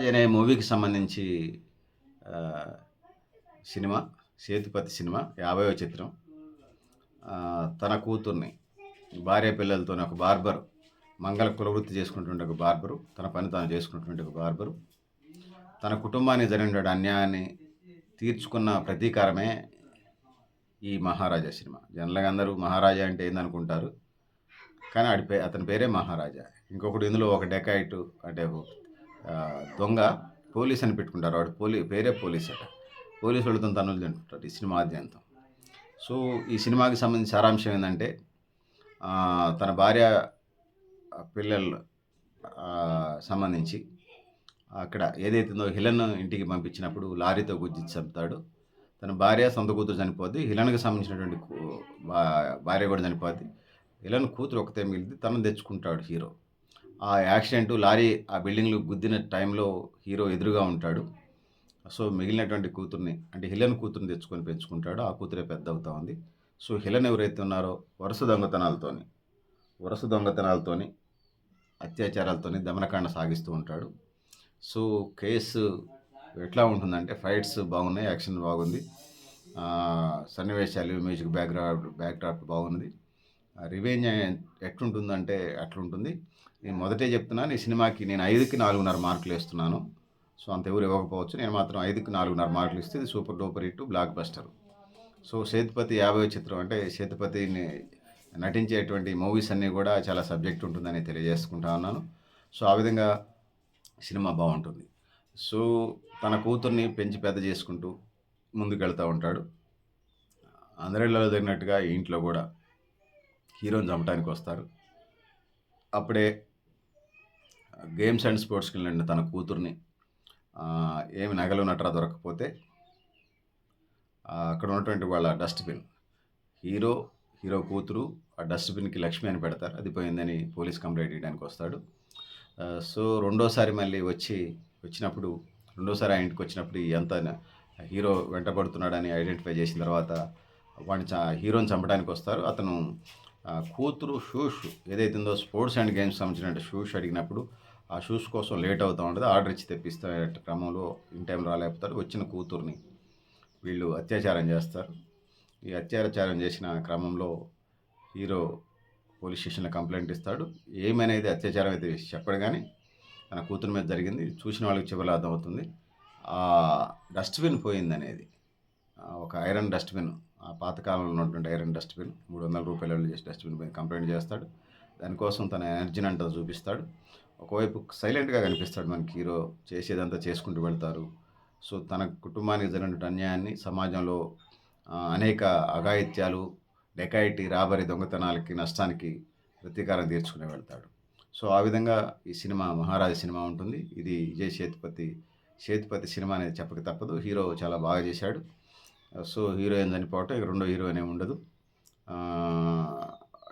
అనే మూవీకి సంబంధించి ఆహ్, సినిమా 'సేతుపతి' సినిమా 50వ చిత్రం. తన కూతుర్ని భార్య పిల్లలతోని ఒక బార్బర్ కులవృత్తి చేసుకుంటుండే ఒక బార్బరు, తన పని తాను చేసుకున్నటువంటి ఒక బార్బరు, తన కుటుంబానికి జరిగినటువంటి అన్యాయాన్ని తీర్చుకున్న ప్రతీకారమే ఈ 'మహారాజా' సినిమా. జనరల్‌గా అందరూ 'మహారాజా' అంటే ఏందనుకుంటారు. కానీ అతని పేరే 'మహారాజా'. ఇంకొకడు ఇందులో ఒక డెకాయిటు అంటే దొంగ పోలీస్ అని పెట్టుకుంటారు. వాడు పేరే పోలీసట. పోలీసోళ్ళతోని తన్నులు తింటుంటాడు ఈ సినిమా ఆద్యంతం. సో, ఈ సినిమాకి సంబంధించిన సారాంశం ఏందంటే తన భార్య, పిల్లలు సంబంధించి అక్కడ ఏదైతే ఉందో హిలన్ ఇంటికి పంపించినప్పుడు లారీతో గుద్ది చంపుతాడు. తన భార్య, సొంత కూతురు చనిపోద్ది. హిలన్‌కి సంబంధించినటువంటి భార్య కూడా చనిపోద్ది. హిలన్ కూతురు ఒక్కతే మిగిలిద్ది. తనను తెచ్చుకుంటాడు హీరో. ఆ యాక్సిడెంటు లారీ ఆ బిల్డింగ్‌లో గుద్దిన టైంలో హీరో ఎదురుగా ఉంటాడు. సో, మిగిలినటువంటి కూతుర్ని అంటే హిలన్ కూతుర్ని తెచ్చుకొని పెంచుకుంటాడు. ఆ కూతురే పెద్దవుతా ఉంది. సో, హిలన్ ఎవరైతే ఉన్నారో వరుస దొంగతనాలతోని, అత్యాచారాలతోని దమనకాండ సాగిస్తూ ఉంటాడు. సో, కేసు ఎట్లా ఉంటుందంటే ఫైట్స్ బాగున్నాయి. యాక్షన్ బాగుంది. సన్నివేశాలు, మ్యూజిక్ బ్యాక్‌డ్రాప్ బాగున్నది. రివెంజ్ ఎట్లుంటుందంటే అట్లుంటుంది. నేను మొదటే చెప్తున్నాను ఈ సినిమాకి నేను 5కి 4.5 మార్కులేస్తున్నాను. సో, అంత ఎవరు ఇవ్వకపోవచ్చు. నేను మాత్రం 5కి 4.5 మార్కులు ఇస్తే ఇది super duper hit blockbuster. So, 'Sethupathi' 50వ చిత్రం అంటే సేతుపతిని నటించేటువంటి మూవీస్ అన్నీ కూడా చాలా సబ్జెక్ట్ ఉంటుందని తెలియజేసుకుంటా ఉన్నాను. సో, ఆ విధంగా సినిమా బాగుంటుంది. సో, తన కూతుర్ని పెంచి పెద్ద చేసుకుంటూ ముందుకెళ్తా ఉంటాడు. అందరిళ్ళలో జరిగినట్టుగా ఈ ఇంట్లో కూడా హీరోని చంపటానికి వస్తారు. అప్పుడే గేమ్స్ అండ్ స్పోర్ట్స్‌కి వెళ్ళిన తన కూతుర్ని ఏమి నగలు నట్రా దొరకకపోతే అక్కడ ఉన్నటువంటి వాళ్ళ డస్ట్‌బిన్ హీరో కూతురు ఆ డస్ట్‌బిన్‌కి లక్ష్మి అని పెడతారు. అది పోయిందని పోలీస్ కంప్లెయింట్ ఇయడానికి వస్తాడు. సో, రెండోసారి మళ్ళీ వచ్చినప్పుడు రెండోసారి ఆ ఇంటికి వచ్చినప్పుడు ఎంత హీరో వెంటబడుతున్నాడని ఐడెంటిఫై చేసిన తర్వాత హీరోని చంపడానికి వస్తారు. అతను కూతురు షూస్ ఏదైతే ఉందో స్పోర్ట్స్ అండ్ గేమ్స్ సంబంధించిన షూస్ అడిగినప్పుడు ఆ షూస్ కోసం లేట్ అవుతూ ఉంటుంది. ఆర్డర్ ఇచ్చి తెప్పిస్తే క్రమంలో ఇన్ టైం రాలేకపోతాడు. వచ్చిన కూతుర్ని వీళ్ళు అత్యాచారం చేస్తారు. ఈ అత్యాచారం చేసిన క్రమంలో హీరో పోలీస్ స్టేషన్లో కంప్లైంట్ ఇస్తాడు. ఏమనేది అత్యాచారం అయితే చెప్పడు కానీ తన కూతురు మీద జరిగింది. చూసిన వాళ్ళకి చివరిలో అర్థమవుతుంది. ఆ డస్ట్‌బిన్ పోయిందనేది. ఒక ఐరన్ డస్ట్‌బిన్, ఆ పాతకాలంలో ఉన్నటువంటి ఐరన్ డస్ట్‌బిన్ రూ. 300 చేసి డస్ట్‌బిన్ పోయి కంప్లైంట్ చేస్తాడు. దానికోసం తన ఎనర్జీని అంతా చూపిస్తాడు. ఒకవైపు సైలెంట్‌గా కనిపిస్తాడు మనకి హీరో. చేసేదంతా చేసుకుంటూ వెళ్తారు. సో, తన కుటుంబానికి జరిగినటువంటి అన్యాయాన్ని, సమాజంలో అనేక అఘాయిత్యాలు, డెకాయిటీ, రాబరీ, దొంగతనాలకి, నష్టానికి ప్రతీకారం తీర్చుకుని వెళ్తాడు. సో, ఆ విధంగా ఈ సినిమా 'మహారాజా' సినిమా ఉంటుంది. ఇది విజయ్ సేతుపతి సినిమా అనేది చెప్పక తప్పదు. హీరో చాలా బాగా చేశాడు. సో, హీరోయిన్ చనిపోవటం, ఇక రెండో హీరోయిన్ ఏమి ఉండదు.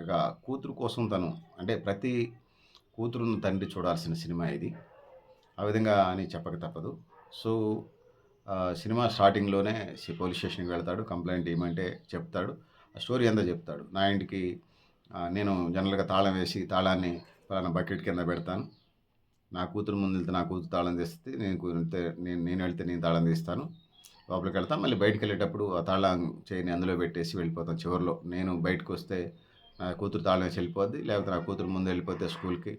ఇక కూతురు కోసం తను అంటే ప్రతి కూతురున్న తండ్రి చూడాల్సిన సినిమా ఇది. ఆ విధంగా అని చెప్పక తప్పదు. సో, సినిమా స్టార్టింగ్‌లోనే పోలీస్ స్టేషన్‌కి వెళ్తాడు. కంప్లెయింట్ ఇయ్యమంటే చెప్తాడు. ఆ స్టోరీ అంతా చెప్తాడు. నా ఇంటికి నేను జనరల్‌గా తాళం వేసి తాళాన్ని పలానా బకెట్ కింద పెడతాను. నా కూతురు ముందెళ్తే నా కూతురు తాళం తీస్తది. నేను వెళ్తే నేను తాళం తీస్తాను. లోపలికెళ్తాను. మళ్ళీ బయటికెళ్ళేటప్పుడు ఆ తాళం చెయిని అందులో పెట్టేసి వెళ్ళిపోతాను. చివరిలో నేను బయటకొస్తే నా కూతురు తాళం వేసి వెళ్ళిపోద్ది. లేకపోతే నా కూతురు ముందు వెళ్ళిపోతే స్కూల్‌కి,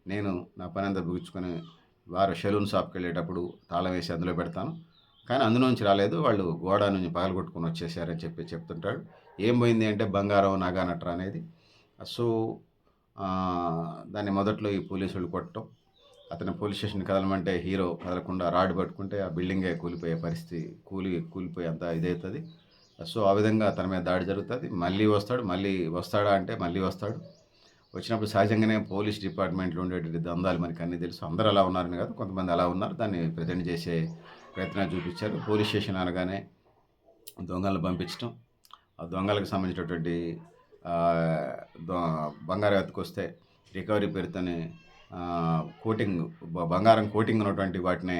నేను నా పనంతా ముగించుకొని సెలూన్ షాప్‌కెళ్ళేటప్పుడు తాళం వేసి అందులో పెడతాను. కానీ అందులోంచి రాలేదు. వాళ్ళు గోడ నుంచి పగలగొట్టుకొని వచ్చేసారని చెప్తుంటాడు. ఏం పోయింది అంటే బంగారం, నగ, నట్రా అనేది. సో, దాన్ని మొదట్లో ఈ పోలీసోళ్ళు కొట్టడం, అతను పోలీస్ స్టేషన్‌కి కదలమంటే హీరో కదలకుండా రాడ్ పట్టుకుంటే ఆ బిల్డింగే కూలిపోయే పరిస్థితి, కూలిపోయే అంత ఇదైతది. సో, ఆ విధంగా తన మీద దాడి జరుగుతది. మళ్ళీ వస్తాడా అంటే మళ్ళీ వస్తాడు. వచ్చినప్పుడు సహజంగానే పోలీస్ డిపార్ట్మెంట్‌లో ఉండేటువంటి దందాలు మనకన్నీ తెలుసు. అందరూ అలా ఉన్నారని కాదు, కొంతమంది అలా ఉన్నారు. దాన్ని ప్రెజెంట్ చేసే ప్రయత్నాలు చూపించారు. పోలీస్ స్టేషన్ అనగానే దొంగలను పంపించటం, ఆ దొంగలకు సంబంధించినటువంటి ఆహ్, దొ బంగారం ఎత్తుకొస్తే రికవరీ పేరుతోని బంగారం కోటింగ్ ఉన్నటువంటి వాటిని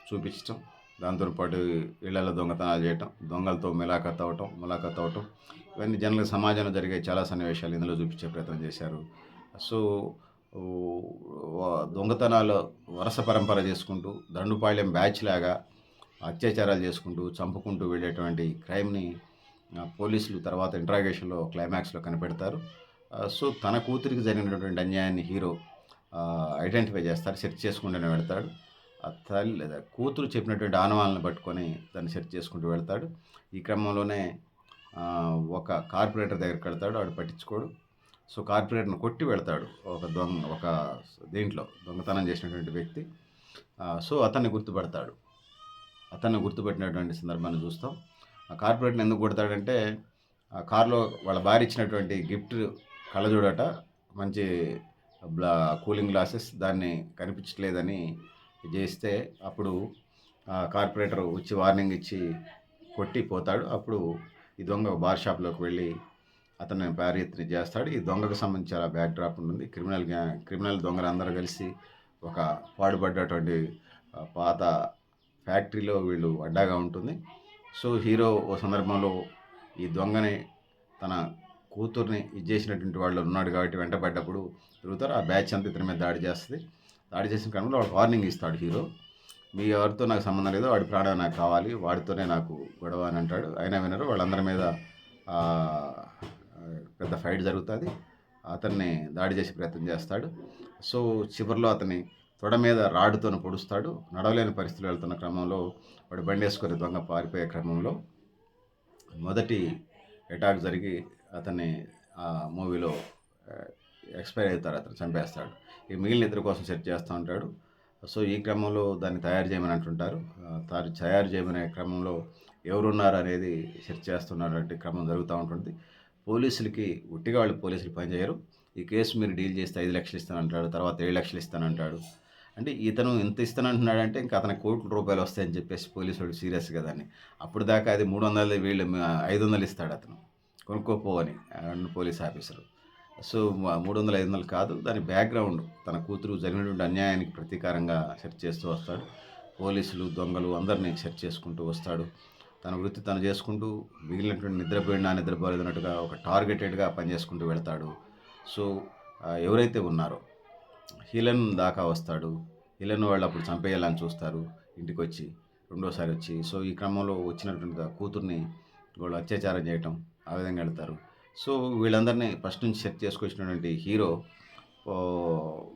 చూపించటం. దాంతో పాటు ఇళ్లల్లో దొంగతనాలు చేయటం, దొంగలతో ములాఖత్ అవ్వటం, ఇవన్నీ జనరల్‌గా సమాజంలో జరిగే చాలా సన్నివేశాలు ఇందులో చూపించే ప్రయత్నం చేశారు. సో, ఓహ్, దొంగతనాలు వరుస పరంపర చేసుకుంటూ దండుపాళ్యం బ్యాచ్‌లాగా అత్యాచారాలు చేసుకుంటూ, చంపుకుంటూ వెళ్ళేటువంటి క్రైమ్‌ని పోలీసులు తర్వాత ఇంట్రాగేషన్‌లో క్లైమాక్స్‌లో కనిపెడతారు. సో, తన కూతురికి జరిగినటువంటి అన్యాయాన్ని హీరో ఐడెంటిఫై చేస్తాడు. సెర్చ్ చేసుకుంటూనే వెళ్తాడు. కూతురు చెప్పినటువంటి ఆనవాళ్ళను పట్టుకొని దాన్ని సెర్చ్ చేసుకుంటూ వెళ్తాడు. ఈ క్రమంలోనే ఒక కార్పొరేటర్ దగ్గరికెళ్తాడు. ఆడు పట్టించుకోడు. సో, కార్పొరేటర్‌ని కొట్టి వెళ్తాడు. ఒక దీంట్లో దొంగతనం చేసినటువంటి వ్యక్తి. సో, అతన్ని గుర్తుపడతాడు. అతన్ని గుర్తుపట్టినటువంటి సందర్భాన్ని చూస్తాం. ఆ కార్పొరేటర్‌ని ఎందుకు కొడతాడంటే, ఆ కార్‌లో వాళ్ళ భార్య ఇచ్చినటువంటి గిఫ్ట్ కళ్ళజోడట. మంచి బ్లా కూలింగ్ గ్లాసెస్ దాన్ని కనిపించట్లేదని జేస్తే, అప్పుడు కార్పొరేటర్ వచ్చి వార్నింగ్ ఇచ్చి కొట్టి పోతాడు. అప్పుడు ఈ దొంగ బార్ షాప్‌లోకి వెళ్ళి అతన్ని పారిత్రి చేస్తాడు. ఈ దొంగకు సంబంధించి చాలా బ్యాక్ డ్రాప్ ఉంటుంది. క్రిమినల్ దొంగలందరూ కలిసి ఒక పాడుపడ్డటువంటి పాత ఫ్యాక్టరీలో వీళ్ళు అడ్డాగా ఉంటుంది. సో, హీరో ఓ సందర్భంలో ఈ దొంగని తన కూతుర్ని చేసినటువంటి వాళ్ళు ఉన్నాడు కాబట్టి వెంటపడ్డప్పుడు తిరుగుతారు. ఆ బ్యాచ్ అంతా ఇతని మీద దాడి చేస్తది. దాడి చేసిన క్రమంలో వాడికి వార్నింగ్ ఇస్తాడు హీరో. మీ ఎవరితో నాకు సంబంధం లేదు. వాడి ప్రాణం నాకు కావాలి. వాడితోనే నాకు గొడవ అని అంటాడు. అయినా వినరు. వాళ్ళందరి మీద పెద్ద ఫైట్ జరుగుతుంది. అతన్ని దాడి చేసే ప్రయత్నం చేస్తాడు. సో, చివరిలో అతని తొడ మీద రాడ్డుతోని పొడుస్తాడు. నడవలేని పరిస్థితిలో వెళ్తున్న క్రమంలో వాడు బండేసుకొని దొంగ పారిపోయే క్రమంలో మొదటి అటాక్ జరిగి అతన్ని ఆ మూవీలో ఎక్స్‌పైర్ అవుతారు. అతను చంపేస్తాడు. ఈ మిగిలిన ఇద్దరి కోసం సెర్చ్ చేస్తూ ఉంటాడు. సో, ఈ క్రమంలో దాన్ని తయారు చేయమని అంటుంటారు. తయారు చేయమనే క్రమంలో ఎవరున్నారనేది సెర్చ్ చేస్తున్నటువంటి క్రమం జరుగుతూ ఉంటుంది. పోలీసులకి ఉట్టిగా వాళ్ళు పోలీసులు పనిచేయరు. ఈ కేసు మీరు డీల్ చేస్తే 5,00,000 ఇస్తానంటాడు. తర్వాత 7,00,000 ఇస్తానంటాడు. అంటే ఇతను ఇంత ఇస్తానంటున్నాడంటే ఇంక అతనికి కోట్ల రూపాయలు వస్తాయని చెప్పేసి పోలీసోడు సీరియస్‌గా దాన్ని అప్పటిదాకా అది 300 వీళ్ళు 500 ఇస్తాడు అతను. కొనుక్కోపో అని పోలీస్ ఆఫీసరు. సో, 300, 500 కాదు. దాని బ్యాక్‌గ్రౌండ్ తన కూతురు జరిగినటువంటి అన్యాయానికి ప్రతీకారంగా సెర్చ్ చేస్తూ వస్తాడు. పోలీసులు, దొంగలు అందరిని సెర్చ్ చేసుకుంటూ వస్తాడు. తన వృత్తి తను చేసుకుంటూ మిగిలినటువంటి నిద్రపోయినా నిద్రపోలేదన్నట్టుగా ఒక టార్గెటెడ్‌గా పనిచేసుకుంటూ వెళ్తాడు. సో, ఎవరైతే ఉన్నారో హిలన్ దాకా వస్తాడు. హిలన్ వాళ్ళు అప్పుడు చంపేయాలని చూస్తారు ఇంటికొచ్చి. రెండోసారి వచ్చి. సో, ఈ క్రమంలో వచ్చినటువంటి కూతుర్ని వాళ్ళు అత్యాచారం చేయటం ఆ విధంగా వెళ్తారు. సో, వీళ్ళందరినీ ఫస్ట్ నుంచి సెట్ చేసుకొచ్చినటువంటి హీరో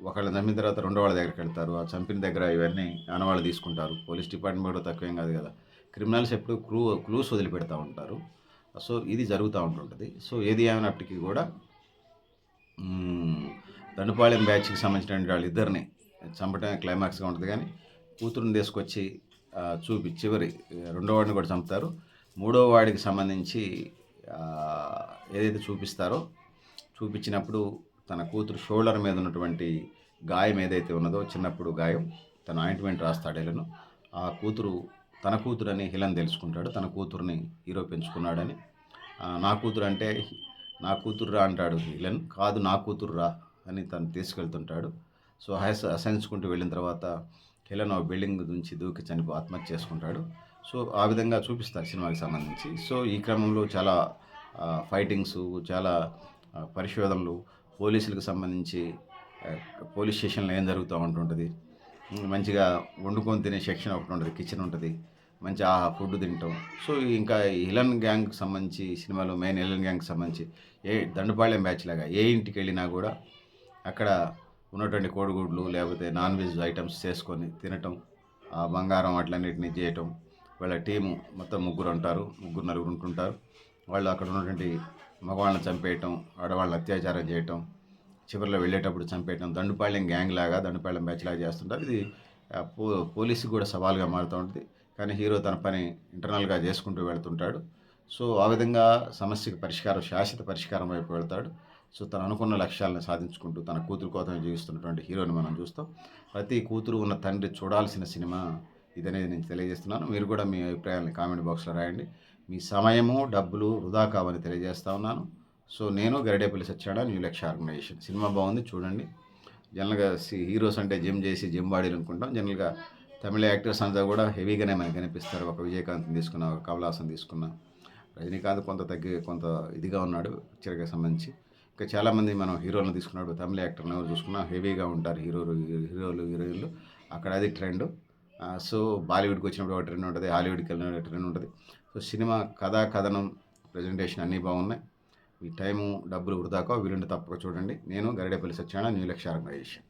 ఒకళ్ళని చంపిన తర్వాత రెండో వాళ్ళ దగ్గరికెళ్తారు. ఆ చంపిన దగ్గర ఇవన్నీ ఆనవాళ్ళు తీసుకుంటారు. పోలీస్ డిపార్ట్మెంట్ కూడా తక్కువేం కాదు కదా! క్రిమినల్స్ ఎప్పుడు క్లూస్ వదిలిపెడతా ఉంటారు. సో, ఇది జరుగుతూ ఉంటుంటది. సో, ఏది ఏమైనప్పటికీ కూడా దండుపాళెం బ్యాచ్‌కి సంబంధించినటువంటి వాళ్ళిద్దరిని చంపటమే క్లైమాక్స్‌గా ఉంటది గానీ, కూతురుని తీసుకొచ్చి చివరి రెండో వాడిని కూడా చంపుతారు. మూడో వాడికి సంబంధించి ఏదైతే చూపిస్తారో, చూపించినప్పుడు తన కూతురు షోల్డర్ మీద ఉన్నటువంటి గాయం ఏదైతే ఉన్నదో చిన్నప్పుడు గాయం, తను ఆయింట్‌మెంట్ రాస్తాడు హిలను. ఆ కూతురు తన కూతురని హిలన్ తెలుసుకుంటాడు. తన కూతురిని హీరో పెంచుకున్నాడని. నా కూతురంటే నా కూతుర్రా అంటాడు హిలన్. కాదు నా కూతుర్రా అని తను తీసుకెళ్తుంటాడు. సో, అసహించుకుంటూ వెళ్ళిన తర్వాత హిలన్ ఒక బిల్డింగ్ నుంచి దూకి ఆత్మహత్య చేసుకుంటాడు. సో, ఆ విధంగా చూపిస్తారు సినిమాకి సంబంధించి. సో, ఈ క్రమంలో చాలా ఫైటింగ్సు, చాలా పరిశోధనలు, పోలీసులకు సంబంధించి పోలీస్ స్టేషన్‌లో ఏం జరుగుతూ ఉంటుంటది. మంచిగా వండుకొని తినే సెక్షన్ ఒకటి ఉంటది. కిచెన్ ఉంటది. మంచి ఫుడ్ తింటాం. సో, ఇంకా హిలన్ గ్యాంగ్‌కి సంబంధించి సినిమాలో మెయిన్ హిలన్ గ్యాంగ్‌కి సంబంధించి దండుపాళ్యం బ్యాచ్ లాగా ఏ ఇంటికెళ్ళినా కూడా అక్కడ ఉన్నటువంటి కోడిగుడ్లు లేకపోతే నాన్ వెజ్ ఐటమ్స్ చేసుకొని తినటం, బంగారం అట్లన్నిటిని చేయటం. వాళ్ళ టీము మొత్తం ముగ్గురు ఉంటారు. ముగ్గురు, నలుగురు ఉంటుంటారు. వాళ్ళు అక్కడ ఉన్నటువంటి మగవాళ్ళని చంపేయటం, ఆడవాళ్ళని అత్యాచారం చేయటం, చివరిలో వెళ్ళేటప్పుడు చంపేయటం. దండుపాళ్యం గ్యాంగ్ లాగా, దండుపాళ్యం బ్యాచ్ లాగా చేస్తుంటారు. ఇది పోలీసుకి కూడా సవాల్గా మారుతూ ఉంటుంది. కానీ హీరో తన పని ఇంటర్నల్‌గా చేసుకుంటూ వెళ్తుంటాడు. సో, ఆ విధంగా సమస్యకి శాశ్వత పరిష్కారం వైపు వెళ్తాడు. సో, తను అనుకున్న లక్ష్యాలను సాధించుకుంటూ తన కూతురు కోసం జీవిస్తున్నటువంటి హీరోని మనం చూస్తాం. ప్రతి కూతురు ఉన్న తండ్రి చూడాల్సిన సినిమా ఇదనేది నేను తెలియజేస్తున్నాను. మీరు కూడా మీ అభిప్రాయాలను కామెంట్ బాక్స్‌లో రాయండి. మీ సమయము, డబ్బులు వృధా కావని తెలియజేస్తా ఉన్నాను. సో, నేను గరిడేపల్లి సత్యనారాయణ, న్యూ లక్ష్య ఆర్గనైజేషన్. సినిమా బాగుంది చూడండి. జనరల్‌గా హీరోస్ అంటే జిమ్ బాడీలు అనుకుంటాం. జనరల్‌గా తమిళ యాక్టర్స్ అంతా కూడా హెవీగానే మనకు కనిపిస్తారు. ఒక విజయకాంత్‌ని తీసుకున్న, ఒక కమల్ హాసన్ తీసుకున్న, రజనీకాంత్ కొంత ఇదిగా ఉన్నాడు పిక్చర్‌కి సంబంధించి. ఇంకా చాలామంది మనం హీరోలను తీసుకున్నప్పుడు తమిళ యాక్టర్‌లను ఎవరు చూసుకున్నా హెవీగా ఉంటారు హీరోలు, హీరోయిన్‌లు. అక్కడ అది ట్రెండు. సో, బాలీవుడ్‌కొచ్చినప్పుడు ఒక ట్రెండ్ ఉంటది. హాలీవుడ్‌కెళ్ళిన ట్రెండ్ ఉంటది. సో, సినిమా కథనం, ప్రెజెంటేషన్ అన్నీ బాగున్నాయి. మీ టైము, డబ్బులు వృధా కావు. వీలుంటే తప్పక చూడండి. నేను గరిడేపల్లి సత్యనారాయణ, న్యూ లక్ష్య ఆర్గనైజేషన్.